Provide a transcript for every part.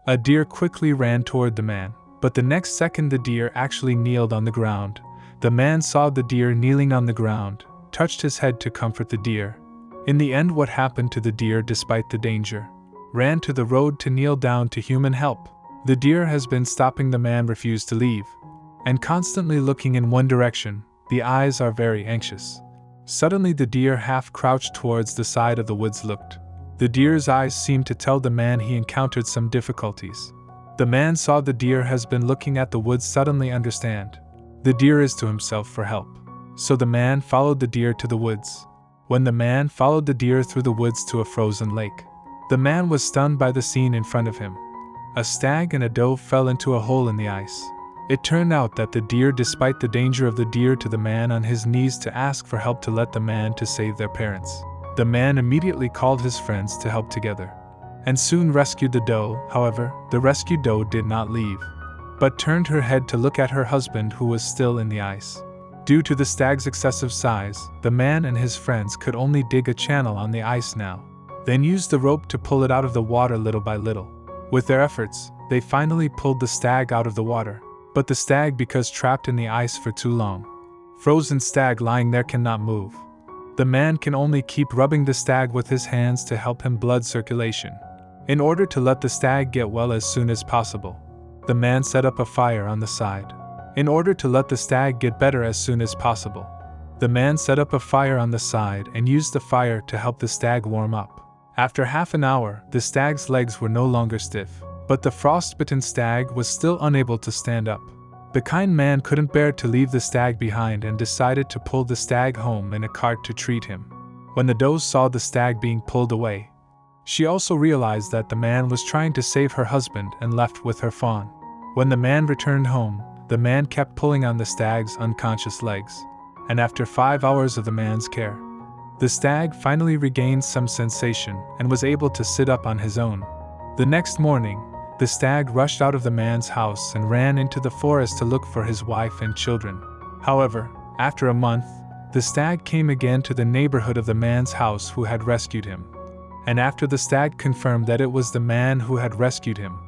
A deer quickly ran toward the man, but the next second the deer actually kneeled on the ground. The man saw the deer kneeling on the ground, touched his head to comfort the deer. In the end, what happened to the deer despite the danger? Ran to the road to kneel down to human help. The deer has been stopping the man refused to leave, and constantly looking in one direction. The eyes are very anxious. Suddenly the deer half crouched towards the side of the woods looked. The deer's eyes seemed to tell the man he encountered some difficulties. The man saw the deer has been looking at the woods suddenly understand. The deer is to himself for help. So the man followed the deer to the woods. When the man followed the deer through the woods to a frozen lake, the man was stunned by the scene in front of him. A stag and a doe fell into a hole in the ice. It turned out that the deer, despite the danger of the deer, to the man on his knees to ask for help to let the man to save their parents. The man immediately called his friends to help together, and soon rescued the doe. However, the rescued doe did not leave, but turned her head to look at her husband who was still in the ice. Due to the stag's excessive size, the man and his friends could only dig a channel on the ice now, then used the rope to pull it out of the water little by little. With their efforts, they finally pulled the stag out of the water. But the stag, because trapped in the ice for too long, frozen stag lying there cannot move. The man can only keep rubbing the stag with his hands to help him blood circulation, in order to let the stag get well as soon as possible. The man set up a fire on the side, in order to let the stag get better as soon as possible. The man set up a fire on the side and used the fire to help the stag warm up. After half an hour, the stag's legs were no longer stiff, but the frostbitten stag was still unable to stand up. The kind man couldn't bear to leave the stag behind and decided to pull the stag home in a cart to treat him. When the doe saw the stag being pulled away, she also realized that the man was trying to save her husband and left with her fawn. When the man returned home, the man kept pulling on the stag's unconscious legs, and after 5 hours of the man's care, the stag finally regained some sensation and was able to sit up on his own. The next morning, the stag rushed out of the man's house and ran into the forest to look for his wife and children. However, after a month, the stag came again to the neighborhood of the man's house who had rescued him. And after the stag confirmed that it was the man who had rescued him,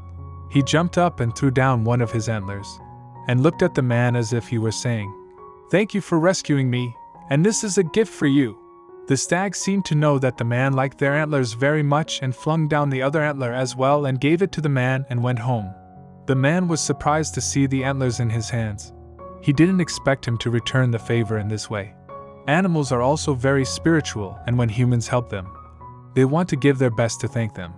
he jumped up and threw down one of his antlers, and looked at the man as if he were saying, "Thank you for rescuing me, and this is a gift for you." The stag seemed to know that the man liked their antlers very much and flung down the other antler as well and gave it to the man and went home. The man was surprised to see the antlers in his hands. He didn't expect him to return the favor in this way. Animals are also very spiritual, and when humans help them, they want to give their best to thank them.